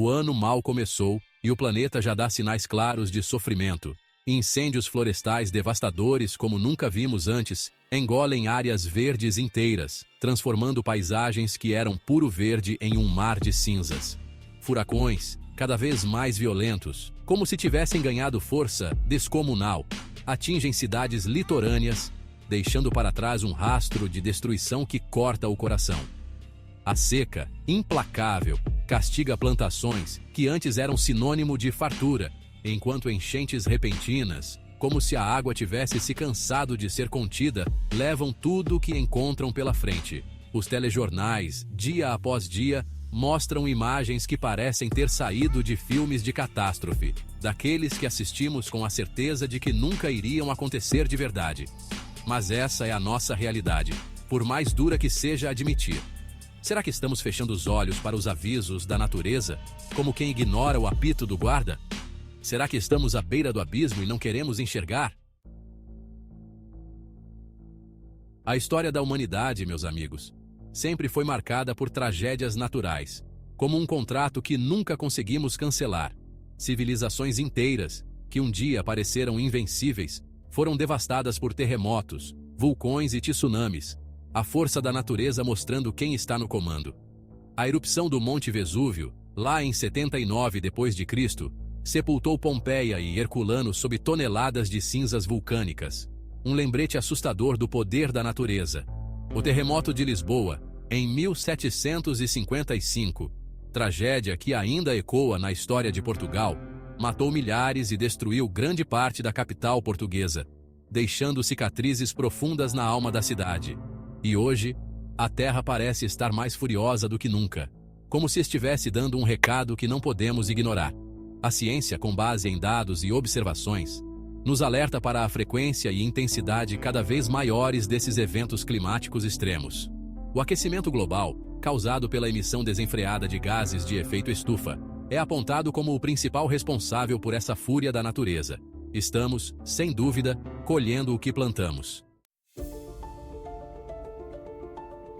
O ano mal começou e o planeta já dá sinais claros de sofrimento. Incêndios florestais devastadores como nunca vimos antes engolem áreas verdes inteiras, transformando paisagens que eram puro verde em um mar de cinzas. Furacões, cada vez mais violentos, como se tivessem ganhado força descomunal, atingem cidades litorâneas, deixando para trás um rastro de destruição que corta o coração. A seca, implacável, castiga plantações que antes eram sinônimo de fartura, enquanto enchentes repentinas, como se a água tivesse se cansado de ser contida, levam tudo o que encontram pela frente. Os telejornais, dia após dia, mostram imagens que parecem ter saído de filmes de catástrofe, daqueles que assistimos com a certeza de que nunca iriam acontecer de verdade. Mas essa é a nossa realidade, por mais dura que seja admitir. Será que estamos fechando os olhos para os avisos da natureza, como quem ignora o apito do guarda? Será que estamos à beira do abismo e não queremos enxergar? A história da humanidade, meus amigos, sempre foi marcada por tragédias naturais, como um contrato que nunca conseguimos cancelar. Civilizações inteiras, que um dia pareceram invencíveis, foram devastadas por terremotos, vulcões e tsunamis, a força da natureza mostrando quem está no comando. A erupção do Monte Vesúvio, lá em 79 d.C., sepultou Pompeia e Herculano sob toneladas de cinzas vulcânicas. Um lembrete assustador do poder da natureza. O terremoto de Lisboa, em 1755, tragédia que ainda ecoa na história de Portugal, matou milhares e destruiu grande parte da capital portuguesa, deixando cicatrizes profundas na alma da cidade. E hoje, a Terra parece estar mais furiosa do que nunca, como se estivesse dando um recado que não podemos ignorar. A ciência, com base em dados e observações, nos alerta para a frequência e intensidade cada vez maiores desses eventos climáticos extremos. O aquecimento global, causado pela emissão desenfreada de gases de efeito estufa, é apontado como o principal responsável por essa fúria da natureza. Estamos, sem dúvida, colhendo o que plantamos.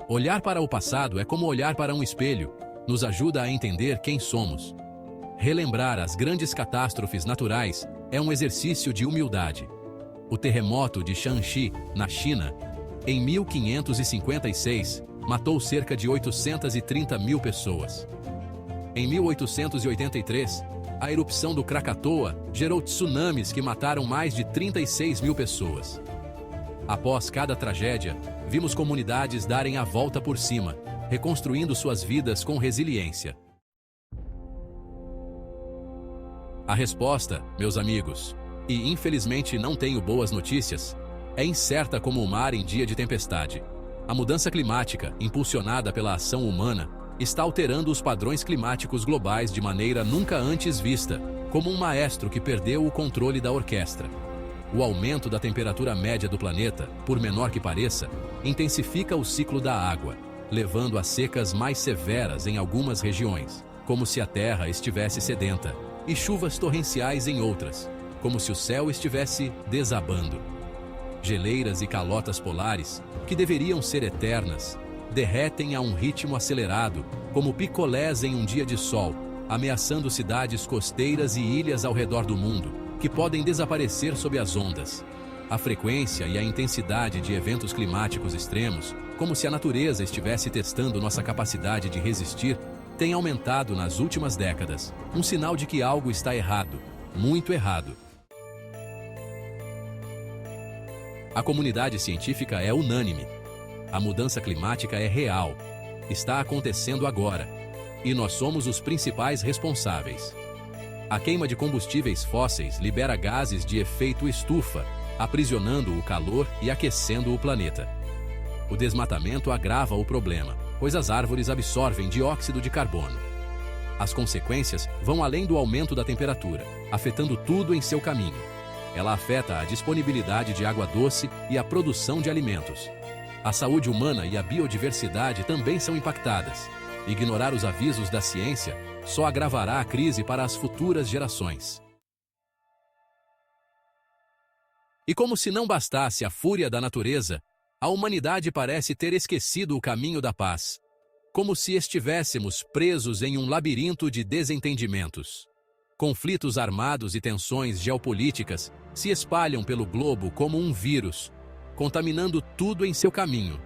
Olhar para o passado é como olhar para um espelho, nos ajuda a entender quem somos. Relembrar as grandes catástrofes naturais é um exercício de humildade. O terremoto de Shanxi, na China, em 1556, matou cerca de 830 mil pessoas. Em 1883, a erupção do Krakatoa gerou tsunamis que mataram mais de 36 mil pessoas. Após cada tragédia, vimos comunidades darem a volta por cima, reconstruindo suas vidas com resiliência. A resposta, meus amigos, e infelizmente não tenho boas notícias, é incerta como o mar em dia de tempestade. A mudança climática, impulsionada pela ação humana, está alterando os padrões climáticos globais de maneira nunca antes vista, como um maestro que perdeu o controle da orquestra. O aumento da temperatura média do planeta, por menor que pareça, intensifica o ciclo da água, levando a secas mais severas em algumas regiões, como se a terra estivesse sedenta, e chuvas torrenciais em outras, como se o céu estivesse desabando. Geleiras e calotas polares, que deveriam ser eternas, derretem a um ritmo acelerado, como picolés em um dia de sol, ameaçando cidades costeiras e ilhas ao redor do mundo, que podem desaparecer sob as ondas. A frequência e a intensidade de eventos climáticos extremos, como se a natureza estivesse testando nossa capacidade de resistir, tem aumentado nas últimas décadas, um sinal de que algo está errado, muito errado. A comunidade científica é unânime. A mudança climática é real, está acontecendo agora, e nós somos os principais responsáveis. A queima de combustíveis fósseis libera gases de efeito estufa, aprisionando o calor e aquecendo o planeta. O desmatamento agrava o problema, pois as árvores absorvem dióxido de carbono. As consequências vão além do aumento da temperatura, afetando tudo em seu caminho. Ela afeta a disponibilidade de água doce e a produção de alimentos. A saúde humana e a biodiversidade também são impactadas. Ignorar os avisos da ciência só agravará a crise para as futuras gerações. E como se não bastasse a fúria da natureza, a humanidade parece ter esquecido o caminho da paz. como se estivéssemos presos em um labirinto de desentendimentos. Conflitos armados e tensões geopolíticas se espalham pelo globo como um vírus, contaminando tudo em seu caminho.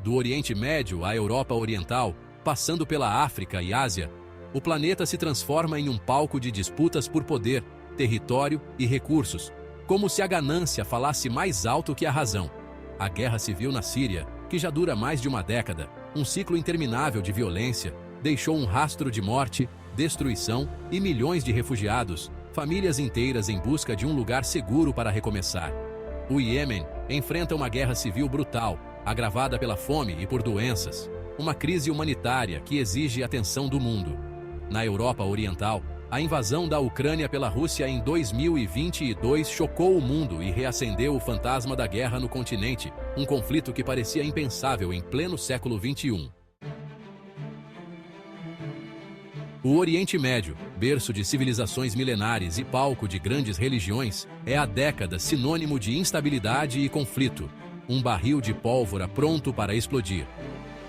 Do Oriente Médio à Europa Oriental, passando pela África e Ásia, o planeta se transforma em um palco de disputas por poder, território e recursos, como se a ganância falasse mais alto que a razão. A guerra civil na Síria, que já dura mais de uma década, um ciclo interminável de violência, deixou um rastro de morte, destruição e milhões de refugiados, famílias inteiras em busca de um lugar seguro para recomeçar. O Iêmen enfrenta uma guerra civil brutal, agravada pela fome e por doenças, uma crise humanitária que exige atenção do mundo. Na Europa Oriental, a invasão da Ucrânia pela Rússia em 2022 chocou o mundo e reacendeu o fantasma da guerra no continente, um conflito que parecia impensável em pleno século XXI. O Oriente Médio, berço de civilizações milenares e palco de grandes religiões, é há décadas sinônimo de instabilidade e conflito, um barril de pólvora pronto para explodir.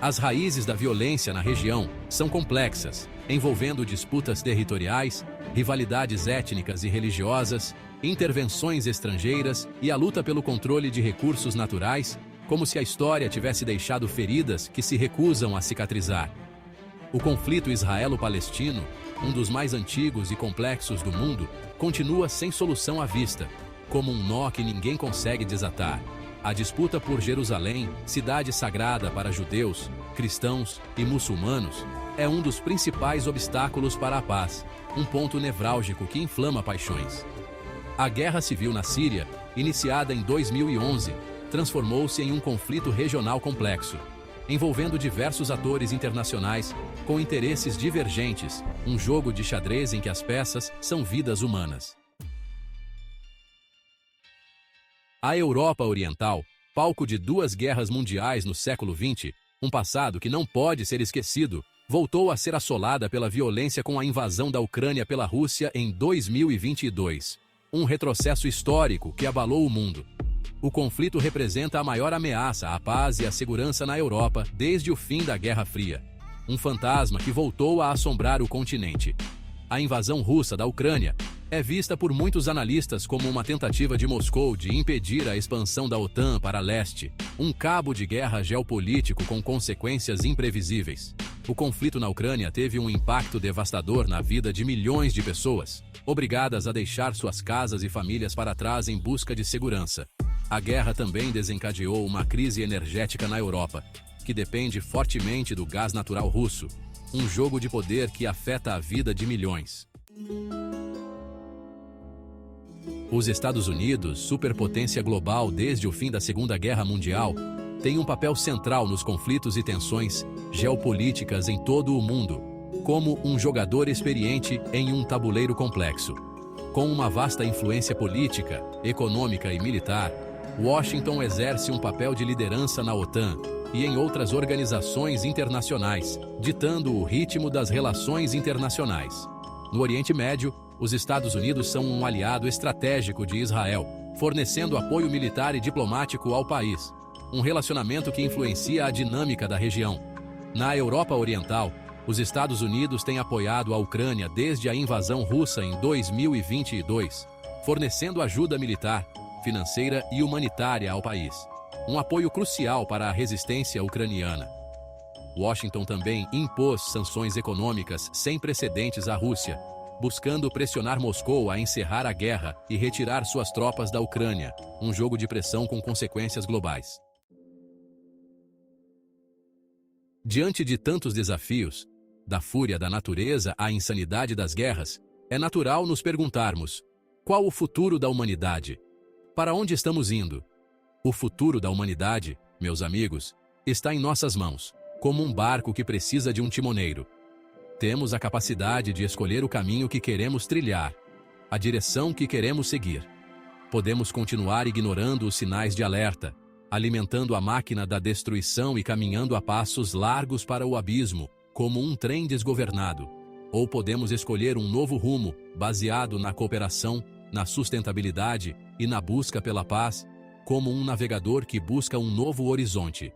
As raízes da violência na região são complexas, envolvendo disputas territoriais, rivalidades étnicas e religiosas, intervenções estrangeiras e a luta pelo controle de recursos naturais, como se a história tivesse deixado feridas que se recusam a cicatrizar. O conflito israelo-palestino, um dos mais antigos e complexos do mundo, continua sem solução à vista, como um nó que ninguém consegue desatar. A disputa por Jerusalém, cidade sagrada para judeus, cristãos e muçulmanos, é um dos principais obstáculos para a paz, um ponto nevrálgico que inflama paixões. A Guerra Civil na Síria, iniciada em 2011, transformou-se em um conflito regional complexo, envolvendo diversos atores internacionais com interesses divergentes, um jogo de xadrez em que as peças são vidas humanas. A Europa Oriental, palco de duas guerras mundiais no século XX, um passado que não pode ser esquecido, voltou a ser assolada pela violência com a invasão da Ucrânia pela Rússia em 2022. Um retrocesso histórico que abalou o mundo. O conflito representa a maior ameaça à paz e à segurança na Europa desde o fim da Guerra Fria. Um fantasma que voltou a assombrar o continente. A invasão russa da Ucrânia é vista por muitos analistas como uma tentativa de Moscou de impedir a expansão da OTAN para leste, um cabo de guerra geopolítico com consequências imprevisíveis. O conflito na Ucrânia teve um impacto devastador na vida de milhões de pessoas, obrigadas a deixar suas casas e famílias para trás em busca de segurança. A guerra também desencadeou uma crise energética na Europa, que depende fortemente do gás natural russo, um jogo de poder que afeta a vida de milhões. Os Estados Unidos, superpotência global desde o fim da Segunda Guerra Mundial, têm um papel central nos conflitos e tensões geopolíticas em todo o mundo, como um jogador experiente em um tabuleiro complexo. Com uma vasta influência política, econômica e militar, Washington exerce um papel de liderança na OTAN e em outras organizações internacionais, ditando o ritmo das relações internacionais. No Oriente Médio, os Estados Unidos são um aliado estratégico de Israel, fornecendo apoio militar e diplomático ao país, um relacionamento que influencia a dinâmica da região. Na Europa Oriental, os Estados Unidos têm apoiado a Ucrânia desde a invasão russa em 2022, fornecendo ajuda militar, financeira e humanitária ao país, um apoio crucial para a resistência ucraniana. Washington também impôs sanções econômicas sem precedentes à Rússia, buscando pressionar Moscou a encerrar a guerra e retirar suas tropas da Ucrânia, um jogo de pressão com consequências globais. Diante de tantos desafios, da fúria da natureza à insanidade das guerras, é natural nos perguntarmos: qual o futuro da humanidade? Para onde estamos indo? O futuro da humanidade, meus amigos, está em nossas mãos, como um barco que precisa de um timoneiro. Temos a capacidade de escolher o caminho que queremos trilhar, a direção que queremos seguir. Podemos continuar ignorando os sinais de alerta, alimentando a máquina da destruição e caminhando a passos largos para o abismo, como um trem desgovernado. Ou podemos escolher um novo rumo, baseado na cooperação, na sustentabilidade e na busca pela paz, como um navegador que busca um novo horizonte.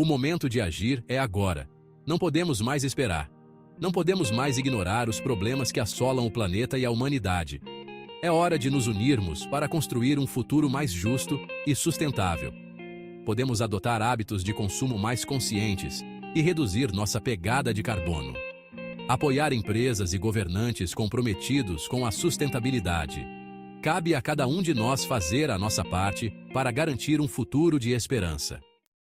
O momento de agir é agora. Não podemos mais esperar. Não podemos mais ignorar os problemas que assolam o planeta e a humanidade. É hora de nos unirmos para construir um futuro mais justo e sustentável. Podemos adotar hábitos de consumo mais conscientes e reduzir nossa pegada de carbono. Apoiar empresas e governantes comprometidos com a sustentabilidade. Cabe a cada um de nós fazer a nossa parte para garantir um futuro de esperança.